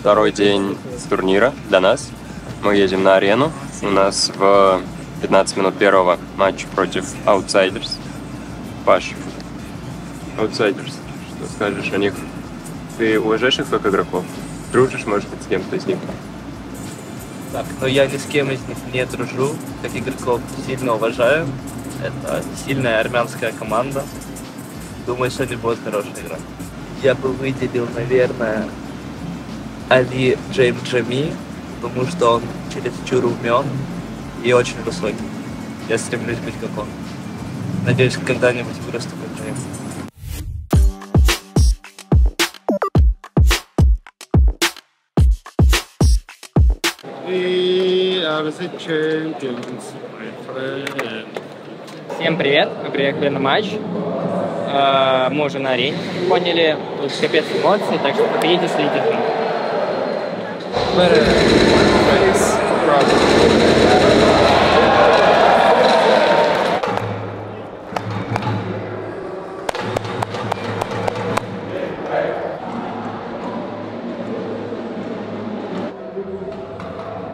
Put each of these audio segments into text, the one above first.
Второй день турнира для нас. Мы едем на арену. У нас в 15 минут первого матч против Outsiders. Паш, Outsiders, что скажешь о них? Ты уважаешь их как игроков? Дружишь, может быть, с кем-то из них? Так, но я ни с кем из них не дружу. Как игроков сильно уважаю. Это сильная армянская команда. Думаю, сегодня будет хорошая игра. Я бы выделил, наверное, Али Джеймджами, потому что он чересчур умен и очень высокий. Я стремлюсь быть как он. Надеюсь, когда-нибудь вырасту как Джейм. Всем привет, мы приехали на матч. Мы уже на арене, поняли, тут капец эмоций, так что приедете, следите за нами.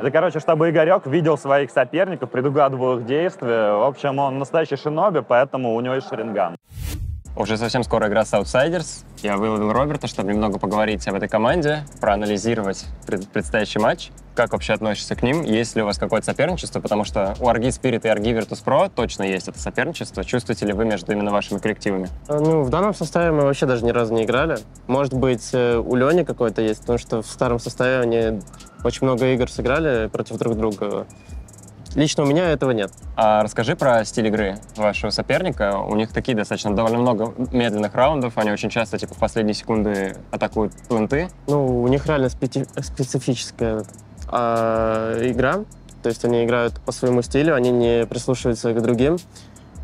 Это, короче, чтобы Игорек видел своих соперников, предугадывал их действия. В общем, он настоящий шиноби, поэтому у него есть шаринган. Уже совсем скоро игра с Outsiders. Я выловил Роберта, чтобы немного поговорить об этой команде, проанализировать предстоящий матч. Как вообще относишься к ним? Есть ли у вас какое-то соперничество? Потому что у RG Spirit и RG Virtus.pro точно есть это соперничество. Чувствуете ли вы между именно вашими коллективами? Ну, в данном составе мы вообще даже ни разу не играли. Может быть, у Лени какой-то есть, потому что в старом составе они очень много игр сыграли против друг друга. Лично у меня этого нет. А расскажи про стиль игры вашего соперника. У них такие достаточно довольно много медленных раундов. Они очень часто в последние секунды атакуют планты. Ну, у них реально специфическая игра. То есть они играют по своему стилю, они не прислушиваются к другим.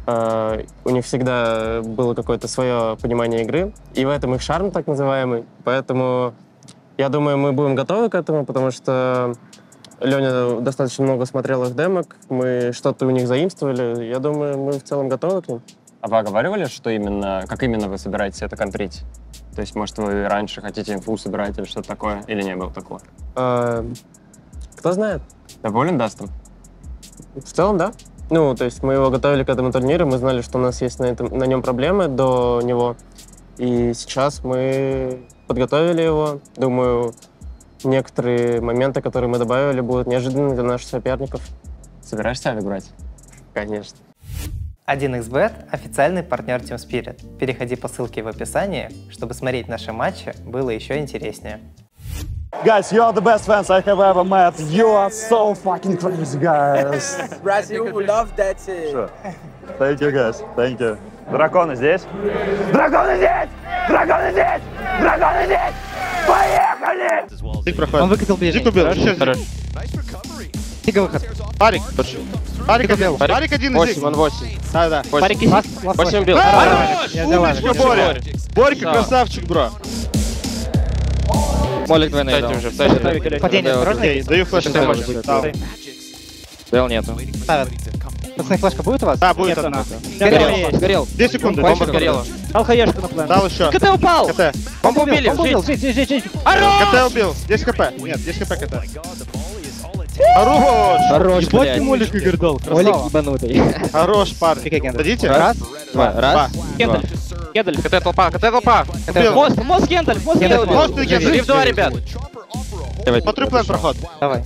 У них всегда было какое-то свое понимание игры. И в этом их шарм, так называемый. Поэтому я думаю, мы будем готовы к этому, потому что Леня достаточно много смотрел их демок, мы что-то у них заимствовали. Я думаю, мы в целом готовы к ним. А вы оговаривали, как именно вы собираетесь это контрить? То есть, может, вы раньше хотите инфу собирать или что-то такое? Или не было такого? Кто знает? Доволен Дастом? В целом, да. Ну, то есть мы его готовили к этому турниру, мы знали, что у нас есть на нем проблемы до него. И сейчас мы подготовили его. Думаю, некоторые моменты, которые мы добавили, будут неожиданны для наших соперников. Собираешься Авик брать? Конечно. 1xBet – официальный партнер Team Spirit. Переходи по ссылке в описании, чтобы смотреть наши матчи было еще интереснее. Guys, you are the best fans I have ever met. You are so fucking crazy, guys. Brazil love that. Sure. Thank you, guys. Thank you. Драконы здесь? Драконы здесь! Драконы здесь! Драконы здесь! Поехали! Тик проходит. Он выкатил ближе. Тик убил. Хорош. Тика выход. Парик. Парик убил. Парик один из них. 8, он 8. Да. Парик 8 убил. Умничка, Боря. Борька, красавчик, бро. Молик двойной дал. Падение, осторожно. Даю флеш. Дел нету. Ставят. Пацаны, флешка будет у вас? Да, будет одна. Горел. 2 секунды. Бомба сгорела. Дал хаешку на план. Дал еще. КТ упал! КТ. Бомбу убили. Жить. КТ убил. 10 хп. Нет, 10 хп КТ. Хорош! Хорош, Ебать, ты молик Игорь дал. Молик ебанутый. Хорош, парень. Дадите? Раз, два. Раз, Кендаль. Кендаль. КТ толпа. Убил. Мост Кендаль. Мост Кендаль. Мост и Кендаль. Риф 2, ребят. Смотрю план проход. Давай.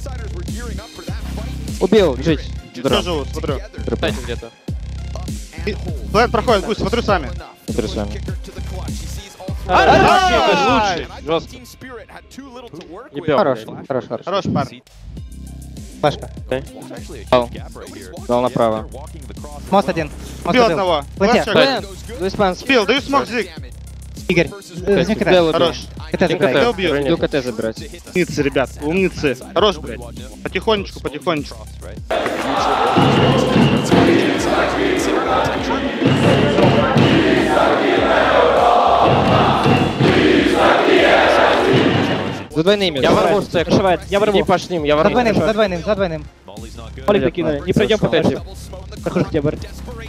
Убил, жить. Все живут, смотрю. Дайте где-то. План проходит, пусть, смотрю сами. Смотрю с вами. Лучший. Жестко. Хорош. Хорош, парень. Флешка. Дал направо. Мост один. Убил одного. Планте. Убил, даю смог зиг. Игорь. Возьми КТ. Хорош. КТ забирай. КТ убил. Иду КТ забирать. Умницы, ребят, умницы. Хорош, блядь. Потихонечку. За двойными. Я ворву стек. Я ворву. Не пошли, я ворву. За двойным. Молик докинули. Не пройдем по тэши. Прохожу к тебе, Борь.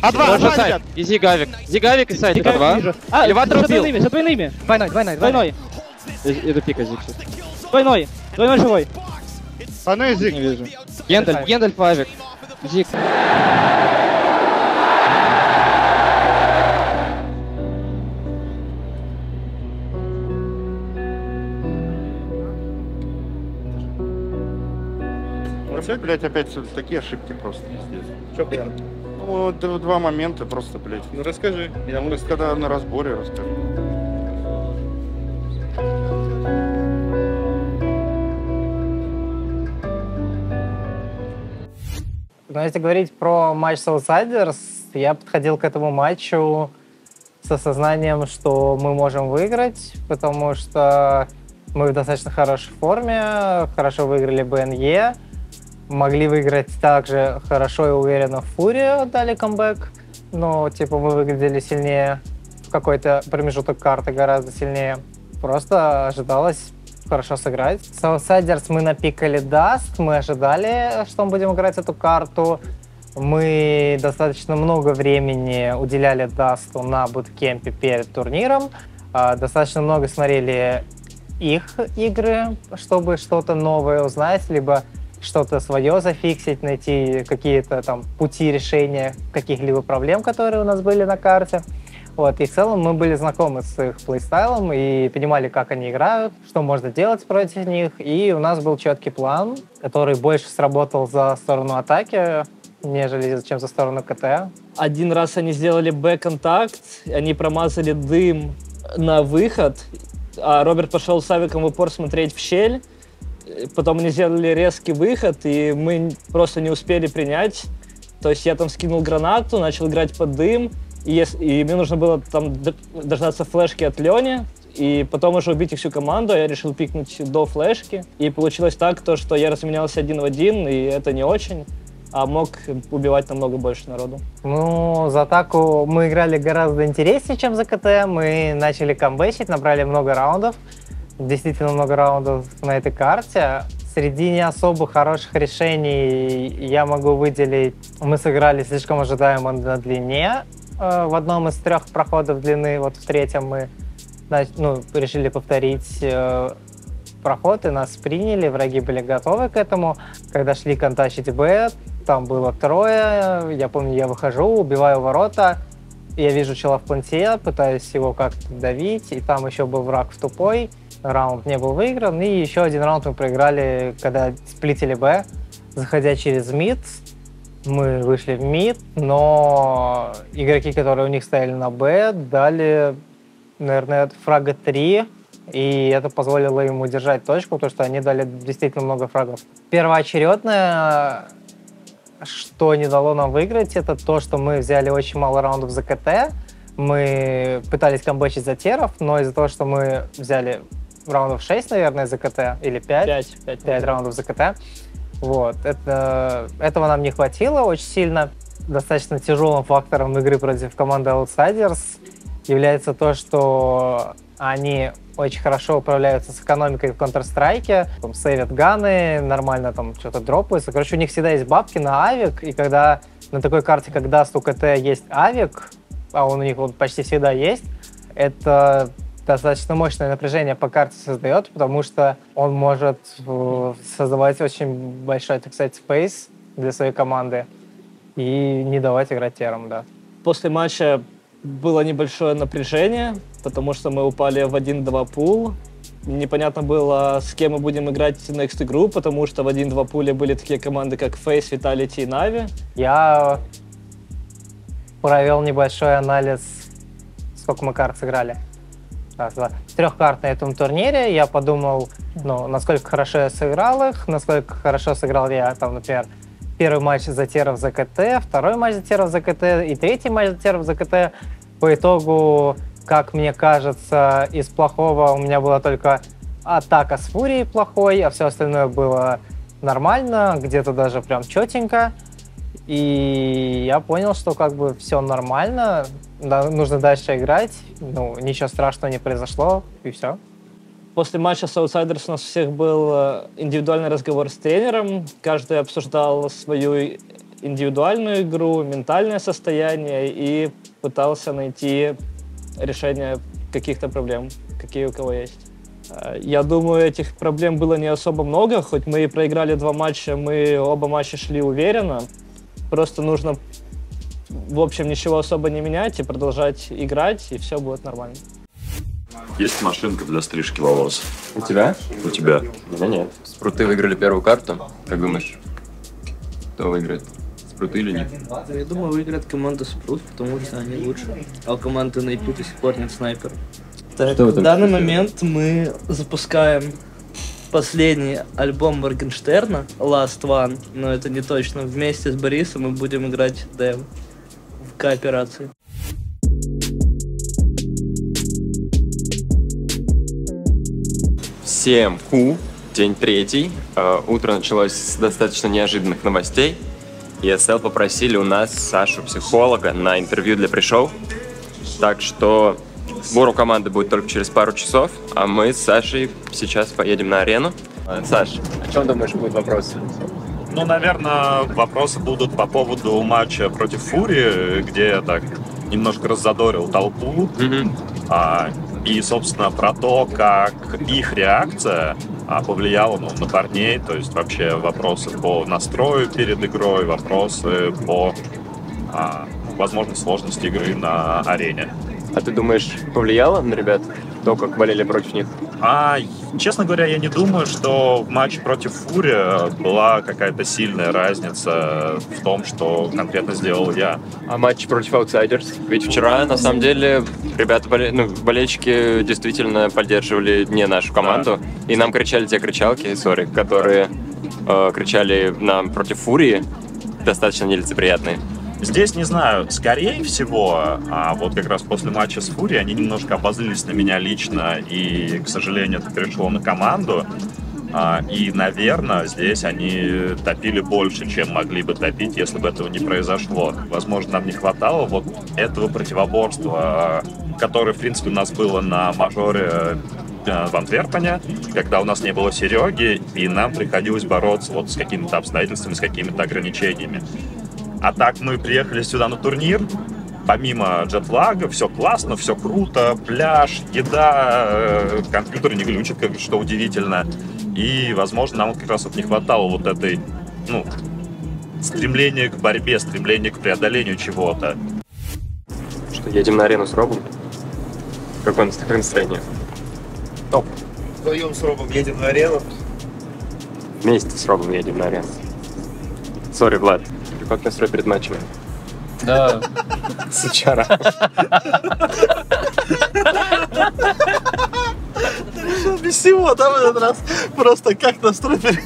А2, сайт. И Зигавик. Зигавик и сайт. А2. А, Элеватор убил. за двойными. Двойной. Иду пикать, Зиг. Двойной живой. Двойной язык. Не вижу. Гендальф, Авик. Зиг. Блять, опять такие ошибки просто здесь. Что прям? Ну, два момента просто, блять. Ну расскажи. Я Ну, когда на разборе расскажу. Но если говорить про матч с Outsiders, я подходил к этому матчу с осознанием, что мы можем выиграть, потому что мы в достаточно хорошей форме, хорошо выиграли БНЕ, могли выиграть также хорошо и уверенно в Фури, дали камбэк, но типа мы выглядели сильнее в какой-то промежуток карты, гораздо сильнее. Просто ожидалось хорошо сыграть. С Outsiders мы напикали Dust, мы ожидали, что мы будем играть эту карту. Мы достаточно много времени уделяли Dust'у на буткемпе перед турниром. Достаточно много смотрели их игры, чтобы что-то новое узнать, либо что-то свое зафиксить, найти какие-то там пути решения каких-либо проблем, которые у нас были на карте. Вот, и в целом мы были знакомы с их плейстайлом и понимали, как они играют, что можно делать против них. И у нас был четкий план, который больше сработал за сторону атаки, нежели чем за сторону КТ. Один раз они сделали бэк-контакт, они промазали дым на выход, а Роберт пошел с авиком в упор смотреть в щель. Потом они сделали резкий выход, и мы просто не успели принять. То есть я там скинул гранату, начал играть под дым, и мне нужно было там дождаться флешки от Лёни, и потом уже убить их всю команду. Я решил пикнуть до флешки, и получилось так, что я разменялся 1 в 1, и это не очень, а мог убивать намного больше народу. Ну, за атаку мы играли гораздо интереснее, чем за КТ. Мы начали камбэчить, набрали много раундов. Действительно много раундов на этой карте. Среди не особо хороших решений я могу выделить... Мы сыграли слишком ожидаемо на длине в одном из 3 проходов длины. Вот в третьем мы решили повторить проход, и нас приняли. Враги были готовы к этому. Когда шли контачить Б, там было 3. Я помню, я выхожу, убиваю ворота. Я вижу чела в планте, пытаюсь его как-то давить, и там еще был враг в тупой. Раунд не был выигран, и еще один раунд мы проиграли, когда сплитили Б, заходя через мид. Мы вышли в мид, но игроки, которые у них стояли на Б, дали, наверное, фрага 3, и это позволило им удержать точку, потому что они дали действительно много фрагов. Первоочередное, что не дало нам выиграть, это то, что мы взяли очень мало раундов за КТ. Мы пытались камбэчить за теров, но из-за того, что мы взяли раундов 6, наверное, за КТ, или 5 раундов за КТ, вот, этого нам не хватило очень сильно. Достаточно тяжелым фактором игры против команды Outsiders является то, что они очень хорошо управляются с экономикой в Counter-Strike, там, сейвят ганы, нормально там что-то дропаются. Короче, у них всегда есть бабки на авик, и когда на такой карте, как Dust, у КТ есть авик, а он у них вот почти всегда есть, это достаточно мощное напряжение по карте создает, потому что он может создавать очень большой, так сказать, спейс для своей команды и не давать играть тером, да. После матча было небольшое напряжение, потому что мы упали в 1-2 пул. Непонятно было, с кем мы будем играть next игру, потому что в 1-2 пуле были такие команды, как Face, Vitality и Na'Vi. Я провел небольшой анализ, сколько мы карт сыграли. Раз, два. 3 карт на этом турнире. Я подумал, насколько хорошо я сыграл их, насколько хорошо сыграл я, там, например, первый матч за теров за КТ, второй матч за теров за КТ и 3-й матч за теров за КТ. По итогу, как мне кажется, из плохого у меня была только атака с Фурией плохой, а все остальное было нормально, где-то даже прям четенько. И я понял, что как бы все нормально, да, нужно дальше играть, ничего страшного не произошло, и все. После матча с Outsiders у нас у всех был индивидуальный разговор с тренером, каждый обсуждал свою индивидуальную игру, ментальное состояние и пытался найти решение каких-то проблем, какие у кого есть. Я думаю, этих проблем было не особо много, хоть мы и проиграли 2 матча, мы оба матча шли уверенно. Просто нужно, в общем, ничего особо не менять и продолжать играть, и все будет нормально. Есть машинка для стрижки волос. У тебя? У тебя. У меня нет. Спруты выиграли первую карту. Как думаешь, кто выиграет? Спруты или нет? Я думаю, выиграет команда Спрут, потому что они лучше. А у команды на IP до сих пор нет снайпера. Так, в данный момент мы запускаем последний альбом Моргенштерна, Last One, но это не точно. Вместе с Борисом мы будем играть дем в кооперации. Всем ку, день 3. Утро началось с достаточно неожиданных новостей. ESL попросили у нас Сашу, психолога, на интервью для пришоу. Так что сбор у команды будет только через пару часов, а мы с Сашей сейчас поедем на арену. Саш, о чем думаешь, будут вопросы? Ну, наверное, вопросы будут по поводу матча против Фури, где я так немножко раззадорил толпу. И, собственно, про то, как их реакция повлияла на парней, то есть вообще вопросы по настрою перед игрой, вопросы по, возможно, сложности игры на арене. А ты думаешь, повлияло на ребят то, как болели против них? Честно говоря, я не думаю, что в матче против Фури была какая-то сильная разница в том, что конкретно сделал я. А матч против Outsiders? Ведь вчера, на самом деле, ребята, болельщики действительно поддерживали не нашу команду. Да. И нам кричали те кричалки, которые кричали нам против Фурии, достаточно нелицеприятные. Здесь, не знаю, скорее всего, вот как раз после матча с Фури они немножко обозлились на меня лично, и, к сожалению, это перешло на команду. И, наверное, здесь они топили больше, чем могли бы топить, если бы этого не произошло. Возможно, нам не хватало вот этого противоборства, которое, в принципе, у нас было на мажоре в Антверпене, когда у нас не было Сереги, и нам приходилось бороться вот с какими-то обстоятельствами, с какими-то ограничениями. А так мы приехали сюда на турнир, помимо джетлага, все классно, все круто, пляж, еда, компьютер не глючит, что удивительно. И, возможно, нам как раз вот не хватало вот этой, стремления к борьбе, стремления к преодолению чего-то. Что, едем на арену с Робом? Какое настроение? Топ. Вдвоем с Робом едем на арену. Вместе с Робом едем на арену. Сори, Влад. Как настрой перед матчем? Да. Сучара. Ты решил без всего, да, в этот раз? Просто как настрой перед...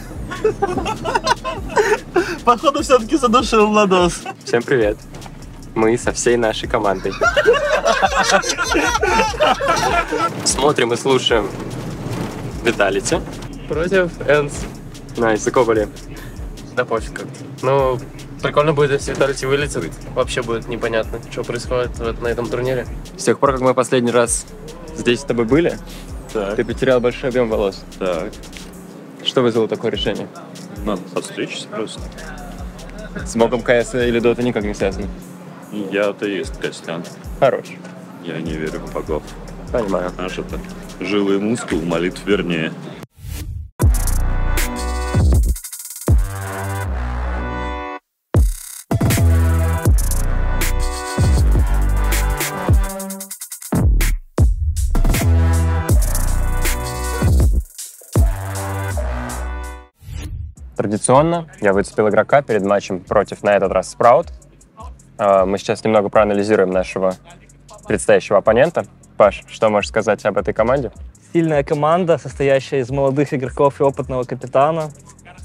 Походу, все-таки задушил Владос. Всем привет. Мы со всей нашей командой. Смотрим и слушаем Vitality против Энс. Найс, за кого болеем? Да пофиг как-то. Ну, прикольно будет, если Vitality вылетит. Вообще будет непонятно, что происходит на этом турнире. С тех пор, как мы последний раз здесь с тобой были, ты потерял большой объем волос. Так. Что вызвало такое решение? Надо подстричься просто. С мобом КС или Дота никак не связано? Я атеист, Костян. Хорош. Я не верю в богов. Понимаю. Знаешь, это живой мускул, молитв вернее. Традиционно я выцепил игрока перед матчем против, на этот раз, Sprout. Мы сейчас немного проанализируем нашего предстоящего оппонента. Паш, что можешь сказать об этой команде? Сильная команда, состоящая из молодых игроков и опытного капитана.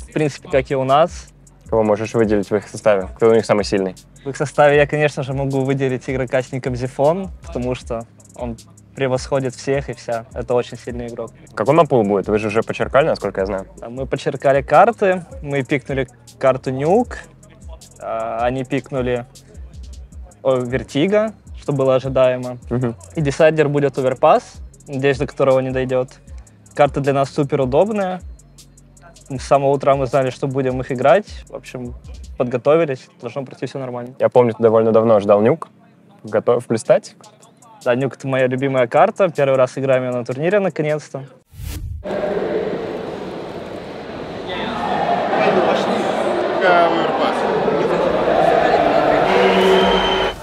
В принципе, как и у нас. Кого можешь выделить в их составе? Кто у них самый сильный? В их составе я, конечно же, могу выделить игрока с ником Зифон, потому что он превосходит всех и вся. Это очень сильный игрок. Какой мапул будет? Вы же уже почеркали, насколько я знаю. Мы почеркали карты, мы пикнули карту Нюк, они пикнули Вертига, что было ожидаемо. И десайдер будет Оверпас, надеюсь, до которого не дойдет. Карта для нас супер удобная. С самого утра мы знали, что будем их играть. В общем, подготовились, должно пройти все нормально. Я помню, ты довольно давно ждал Нюк. Готов блистать? Да, Нюк — это моя любимая карта. Первый раз играем ее на турнире, наконец-то.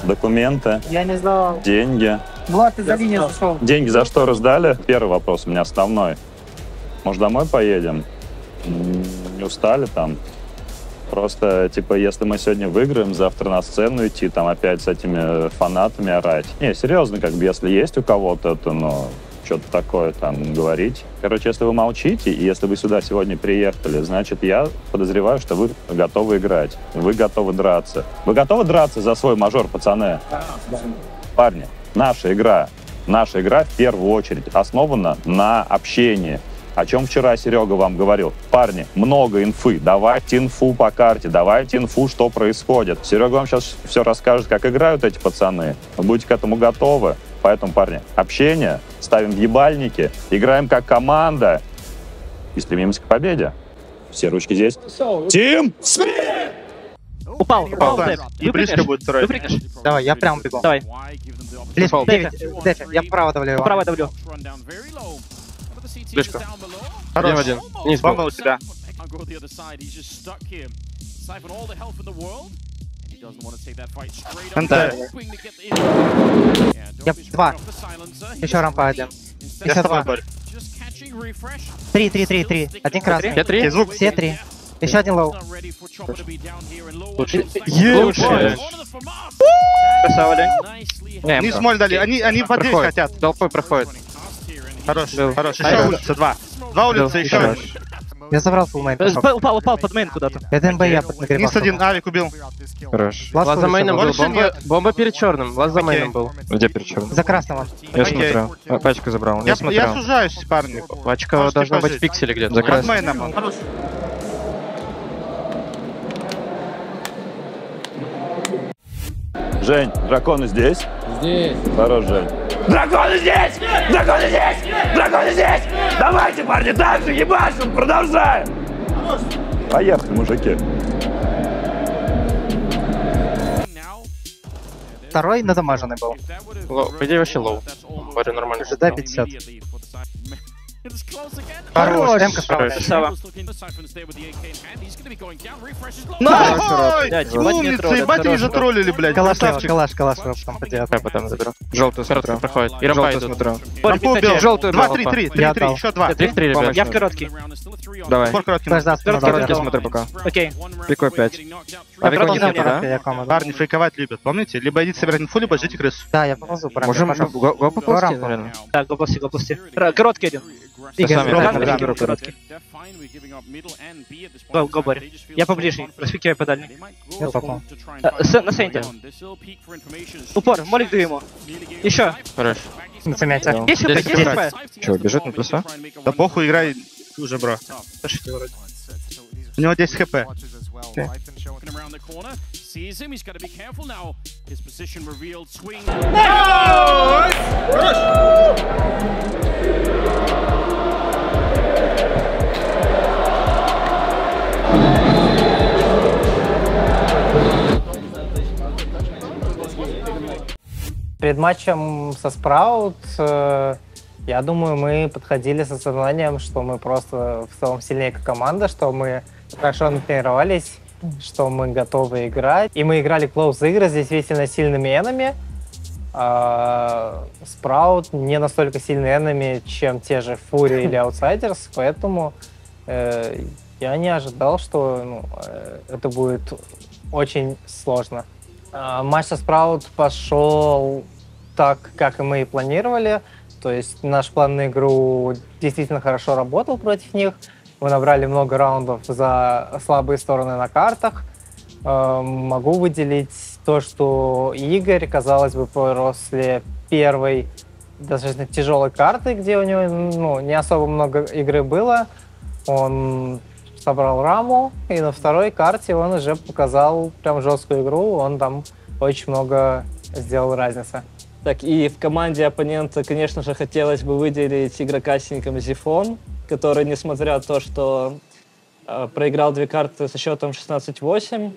Документы, Я не знал. деньги. Влад, ты за линию зашел. Деньги за что раздали? Первый вопрос у меня основной. Может, домой поедем? Не устали там? Просто, типа, если мы сегодня выиграем, завтра на сцену идти, там опять с этими фанатами орать. Не, серьезно, как бы, если есть у кого-то, то, ну, что-то такое там говорить. Короче, если вы молчите, и если вы сюда сегодня приехали, значит, я подозреваю, что вы готовы играть. Вы готовы драться. Вы готовы драться за свой мажор, пацаны? Парни, наша игра в первую очередь основана на общении. О чем вчера Серега вам говорил. Парни, много инфы. Давайте инфу по карте, давайте инфу, что происходит. Серега вам сейчас все расскажет, как играют эти пацаны. Вы будете к этому готовы. Поэтому, парни, общение, ставим в ебальники, играем как команда и стремимся к победе. Все ручки здесь. Тим! Упал. И близко будет второй. Давай, я прям бегу. Давай. Близ, Дэвид, я вправо давлю его. Вправо давлю. Близко. Хорош. Один. Низ бомба у тебя. НТ. Я 2. Еще рампа 1. Я с тобой, Борь. 3. Один красный. Я 3. Звук. Все 3. Еще один лоу. Лучше. Красава, Лень. Не смоль дали. Они по 9 хотят. Толпой проходит. Хорош. Еще улица. 2 улицы, еще. Я забрал фулмейн. Упал под мейн куда-то. Это МБ, я под нагревал. Низ 1, авик убил. Хорош. Лаз за мейном был, бомба перед черным. Лаз за мейном был. Где перед черным? За красного. Я смотрел. Пачку забрал. Я сужаюсь, парни. Пачка должна быть в пикселе где-то. За красным. Жень, драконы здесь? Здесь. Хорош, Жень. Драконы здесь! Драконы здесь! Драконы здесь! Давайте, парни, дальше ебашим, продолжаем! Поехали, мужики. Второй надамаженный был. По идее, вообще лоу. Боря нормально. ЖД 50. Хорош, М-ка справа. Умница, ебать они затроллили, блядь. Калаш там поделал. Я потом заберу. Желтую смотрю. Проходит. И рампа идут. Рампу убил. Желтую 2-3-3, еще 2. 3-3, ребят. Я в короткий. Давай. Короткий смотрю пока. Окей. Пикой 5. Я Авик не продолжаю да? Парни фейковать любят, помните? Либо идите собирать инфу, либо ждите крысу. Да, я поползу. Можем го поползти, наверное. Так, гоплости. Короткий один. Игорь, короткий. Го, Борь. Я поближе, проспекивай по дальней. Я попал. На сенде. Упор, молик даю ему. Еще. Хорош. На цемете. Есть хп, есть хп. Че, бежит на плюса? Да похуй, играй уже, бро. У него 10 хп. Перед матчем со Спраут, я думаю, мы подходили с осознанием, что мы просто в целом сильнее как команда, что мы хорошо натренировались, что мы готовы играть. И мы играли клоуз игры с действительно сильными энами. Спраут не настолько сильные энами, чем те же Фури или Outsiders, поэтому я не ожидал, что это будет очень сложно. Матч со Спраут пошел так, как и мы и планировали. То есть наш план на игру действительно хорошо работал против них. Мы набрали много раундов за слабые стороны на картах. Могу выделить то, что Игорь, казалось бы, после первой достаточно тяжелой карты, где у него не особо много игры было, он собрал раму, и на второй карте он уже показал прям жесткую игру, он там очень много сделал разницы. Так, и в команде оппонента, конечно же, хотелось бы выделить игрока с ником Зифон, который, несмотря на то, что проиграл 2 карты со счетом 16-8,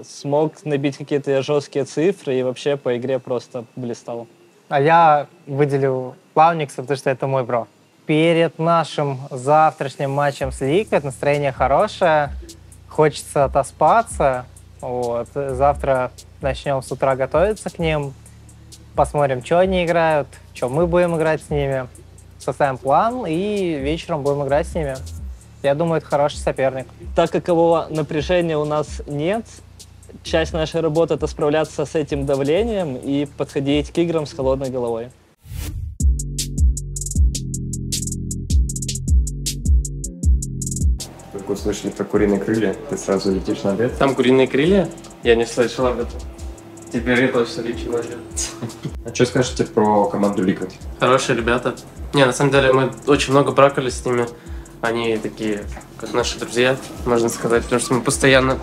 смог набить какие-то жесткие цифры и вообще по игре просто блистал. А я выделю Плавникса, потому что это мой бро. перед нашим завтрашним матчем с Liquid настроение хорошее, хочется отоспаться. Вот. Завтра начнем с утра готовиться к ним, посмотрим, что они играют, что мы будем играть с ними, составим план и вечером будем играть с ними. Я думаю, это хороший соперник. Так какового напряжения у нас нет, часть нашей работы — это справляться с этим давлением и подходить к играм с холодной головой. Только услышали про куриные крылья, ты сразу летишь на обед. Там куриные крылья? Я не слышал об этом. Теперь я точно лечу на обед. А что скажете про команду Liquid? Хорошие ребята. Не, на самом деле мы очень много бракались с ними. Они такие, как наши друзья, можно сказать, потому что мы постоянно,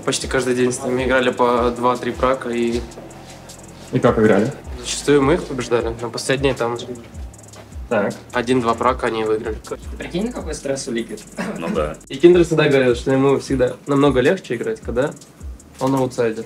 почти каждый день с ними играли по 2-3 брака и... И как играли? Зачастую мы их побеждали, на последние там... Так. 1-2 брака они выиграли. Прикинь, какой стресс у Liquid. Ну да. И Киндер всегда говорил, что ему всегда намного легче играть, когда он аутсайдер.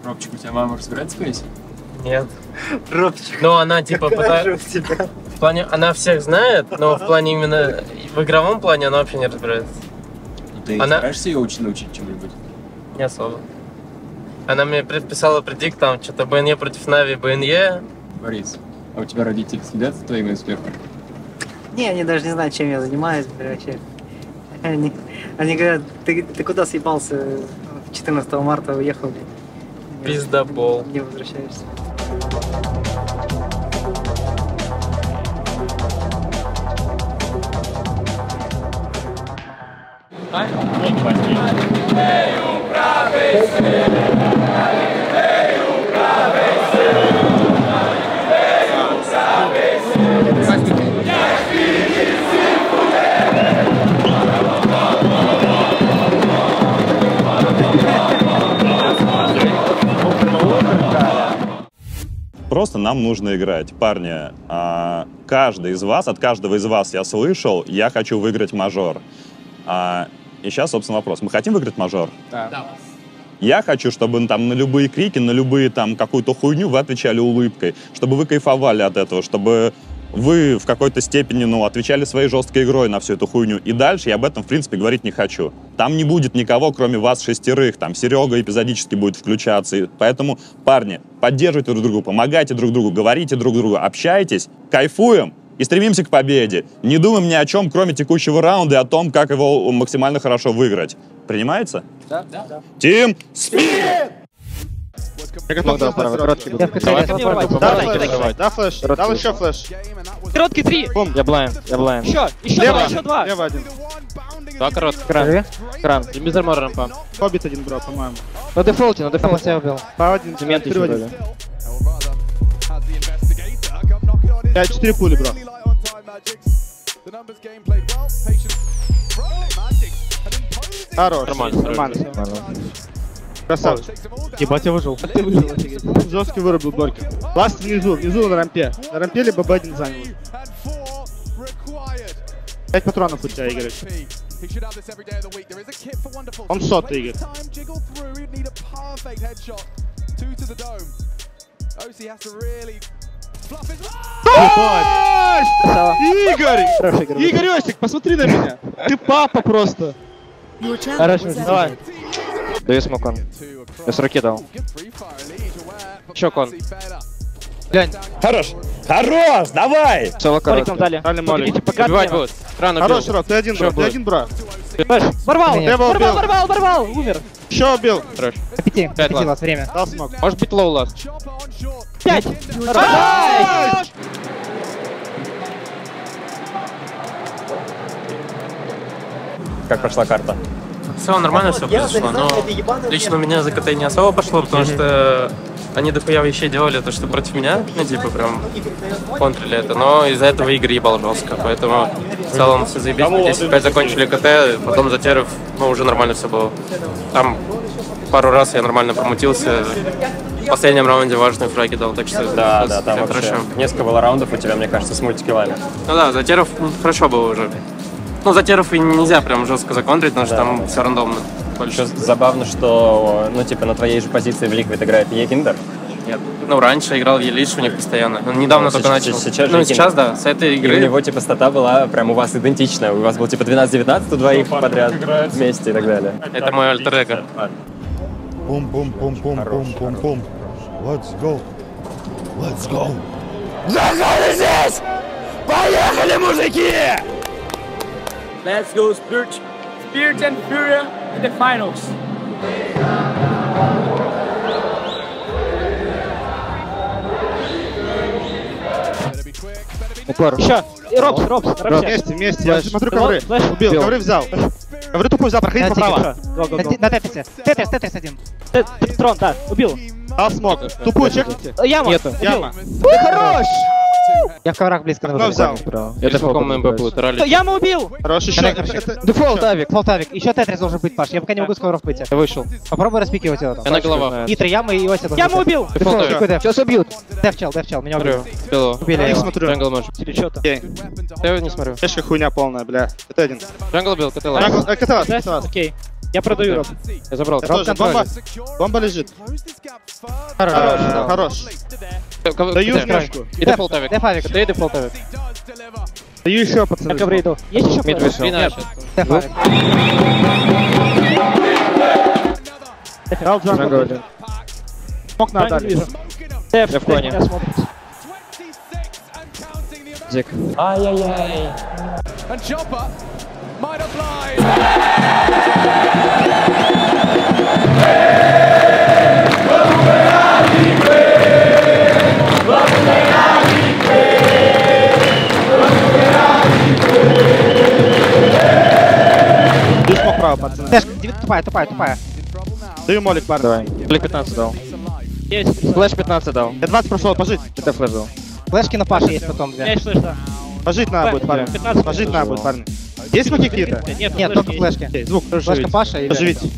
Робчик, у тебя мама разбирается в пейсе? Нет. Робчик. Но она типа пытается... В плане, она всех знает, но в плане именно... В игровом плане она вообще не разбирается. Ты стараешься ее научить чему-нибудь? Не особо. Она мне предписала предикт, там, что-то БНЕ против Нави, БНЕ. Борис, а у тебя родители следят за твоими успехами? Не, они даже не знают, чем я занимаюсь, вообще. Они говорят, ты куда съебался? 14 марта уехал. Пиздобол. Не возвращаешься. Просто нам нужно играть. Парни, каждый из вас, от каждого из вас я слышал, я хочу выиграть мажор. И сейчас, собственно, вопрос. Мы хотим выиграть мажор? Да. Я хочу, чтобы там на любые крики, на любые там какую-то хуйню вы отвечали улыбкой, чтобы вы кайфовали от этого, чтобы вы в какой-то степени, отвечали своей жесткой игрой на всю эту хуйню. И дальше я об этом, в принципе, говорить не хочу. Там не будет никого, кроме вас 6. Там Серега эпизодически будет включаться. И поэтому, парни, поддерживайте друг друга, помогайте друг другу, говорите друг другу, общайтесь, кайфуем и стремимся к победе. Не думаем ни о чем, кроме текущего раунда и о том, как его максимально хорошо выиграть. Принимается? Да. Тим Спирит! Я готов короткий. Да, флеш. Дал еще флеш. Короткий 3. Я блайн. Еще 2. Лево один. Два коротких. Кран. И мизермор рампа. Хоббит один, бро, по-моему. На дефолте я убил. По один. Дементы еще были. 4 пули, бро. Хорош. Нормально. Красавчик. Ебать, я выжил. Ты выжил, офигеть. Жесткий вырубил Горький. Ласт внизу на рампе. На рампе либо Б1 занял. 5 патронов у тебя, Игорь. Он сотый, Игорь. Игорь Осик, посмотри на меня. Ты папа просто. Хорошо, давай. Даю смокон. Я с руки дал. Еще кон. Глянь. Хорош, давай! Соло Молик нам короткий. дали. Молик. Убивать будут. Рано убил. Хорош, Рок, ты один, бро. Порвал, умер. Еще убил. Хорош. По 5 5 ласт. ласт время. Дал смог. Может быть лоу ласт. 5. Как прошла карта? Все нормально, все произошло, но лично у меня за КТ не особо пошло, потому что они дохуя вещей делали, то что против меня, типа прям контрили это, но из-за этого игры ебал жестко, поэтому в целом все заебись, 10-5 закончили КТ, потом за теров, уже нормально все было. Там пару раз я нормально промутился, в последнем раунде важные фраги дал, так что Да, там вообще хорошо. несколько было раундов у тебя, мне кажется, с мультикиллами. Ну да, Затеров хорошо был уже. Ну, Затеров и нельзя прям жестко законтрить, потому что там все рандомно. Еще забавно, что, ну, типа, на твоей же позиции в Liquid играет Егиндер. Нет. Ну, раньше играл Елиш у них постоянно. Он недавно только начал. Сейчас ну, сейчас, да, с этой игры. И у него, типа, стата была прям у вас идентичная. У вас был, типа, 12-19 у двоих подряд вместе и так далее. Это мой альтер-эго. Бум-бум-бум-бум-бум-бум-бум. Let's go. Let's go. Заходи здесь! Поехали, мужики! Let's go, Spirit and Fury in the finals. Упор. Еще. Робс, Вместе. Я смотрю ковры. Убил, ковры взял. Ковры тупой взял, проходи поправо. На Тетрисе. Тетрис один. Трон, да, убил. Дал смог. Тупую чек. Яма. Нету. Яма. Ты хорош! Я в коврах близко на взял. Я дефолт Яма убил! Хорош, еще. Дефолт авик. Дефолт авик. Еще Тетрис должен быть, Паш. Я пока не могу с ковров выйти. Я вышел. Попробуй распикивать его там. Я на головах. И 3 ямы, и Ося. Яму убил! Сейчас убьют. Девчал, меня убил. Убили Я его. смотрю. Джангл может. Или что-то. Я не смотрю. Кешка хуйня полная, бля. Это один. Джангл бил, КТЛ. Каталас. Окей. Я продаю Роб. Я забрал. Тоже бомба лежит. Хорош. Даю смешку. И дефолт авик. Деф авик. Ты дефолт авик. Даю еще, пацаны. Я ковры иду. Есть еще Мид вышел. Деф авик. Дал джангл. Смог на дали. Деф в коне. Зик. Ай-яй-яй. Ты смог право, пацаны. Тэшка, тупая. Даю молик, парни. Давай. Флэш 15 дал. Есть. Флэш 15 дал. Я 20 прошел, пожить. Это флэш дал. Флешки на Паше есть потом, две. Есть флеш, да. Пожить надо будет, парни. 15 Пожить надо будет, парни. Есть смоки какие-то? Нет, только флешки. Звук. Флешка Паша и... Поживите.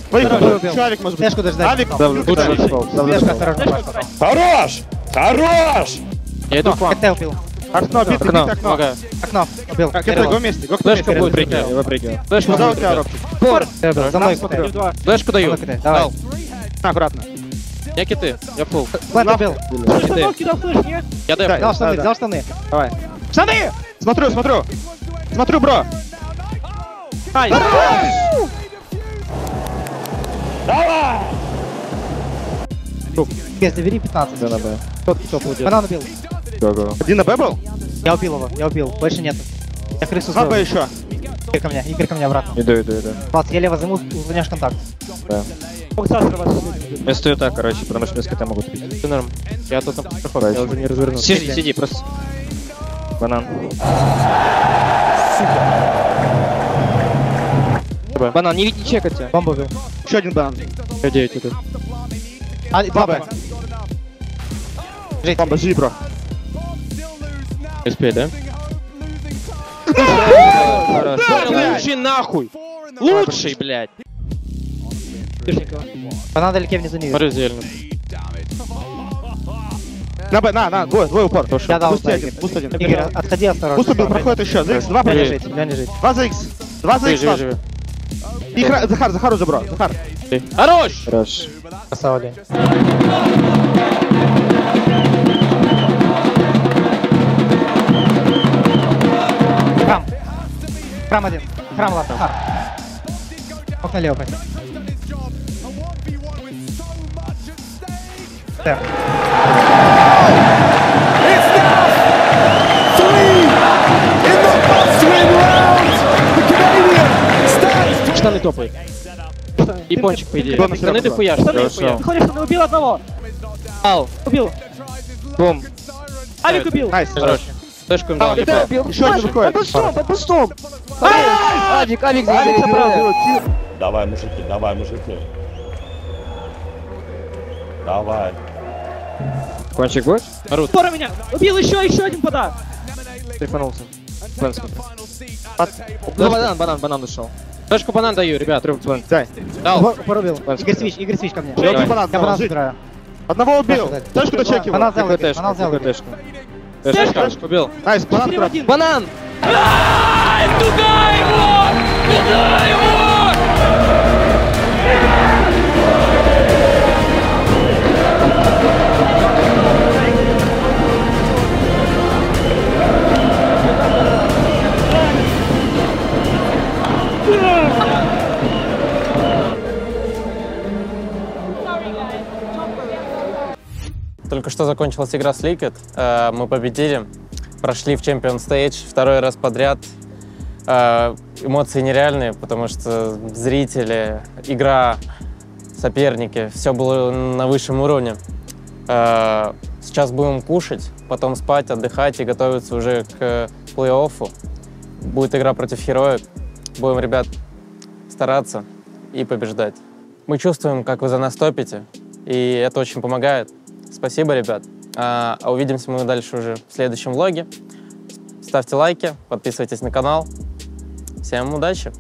Второй убил. Еще авик может быть. Флешку дождать. Авик. Флешка осторожно, Паша. Хорош! Хорош! Я иду к вам. КТ убил. Окно, бит, окно. Окно. Убил. КТ, го вместе. Флешка будет прикрыть. Я выпрыгиваю. Флешку Куда у будет тебя, прикрыть. Роб? Я убил. За мной смотрю. КТ. Флешку даю. Давай. Аккуратно. Я киты. Я фул. Плент убил. Кидал флеш, нет? Я Взял деф. штаны, взял штаны. Давай. Штаны! Смотрю, бро. Ай! Давай! Без двери 15. Да, на Б. Банан убил. Го-го. Один на Б был? Я убил его. Больше нету. Я крысу Два сбил. Б еще. Игорь ко мне обратно. Иду. Влад, я лево займу, узнешь контакт. Да. Я стою так, короче, потому что без КТ могут убить. Все норм. Я тут на проходе. Я уже не развернулся. Сиди, просто. Банан. Банан, не чекайте. Бомба убил. Еще один банан. Я 9 иду. Два Б. Бомба, живи, бро. SP, да? Лучший нахуй! Лучший, блядь! Банан далеке внизу не Смотри, вижу. зелено. На Б, на, двое упор. Я дал Буст один, Игорь. буст один. Игорь, отходи осторожно. Буст убил, проходит еще. За X, 2 Леня проходит. жить, Леня жить. 2 за X. 2 за X, Живи. И Захар уже, бро. Захар. Хорош! Хорош. Красава, Лень. Храм один. Храм, ладно. Хар. Окна лево, пойди. Так. Штаны топай. И пончик, по идее. Штаны Штаны ты хуяшь. Штаны Штаны хуя. хуяшь. Выходишь, штаны убил одного. Ау. Убил. Бум. Авик убил. Найс. Хорош. Флешку им дал. Еще один выходит. Под пустом. Авик забрал. Давай, мужики. Давай. Кончик будет? Пора меня. Убил еще один пода. Трифанулся. Банан ушел. Флешку банан даю, ребят. Дай. Дал. Порубил. Игорь Свич ко мне. Я Давай. банан, Я банан жить. собираю. Одного убил. Тэшку дочекивал. Банан взял, Игорь, Тэшку, банан взял. Игорь. тэшку. Тэшку, убил. Найс, банан прав. Банан! Туда его! Туда его! Только что закончилась игра с Liquid, мы победили, прошли в Champion Stage второй раз подряд. Эмоции нереальные, потому что зрители, игра, соперники, все было на высшем уровне. Сейчас будем кушать, потом спать, отдыхать и готовиться уже к плей-оффу. Будет игра против Heroic. Будем, ребят, стараться и побеждать. Мы чувствуем, как вы за нас топите, и это очень помогает. Спасибо, ребят. А увидимся мы дальше уже в следующем влоге. Ставьте лайки, подписывайтесь на канал. Всем удачи!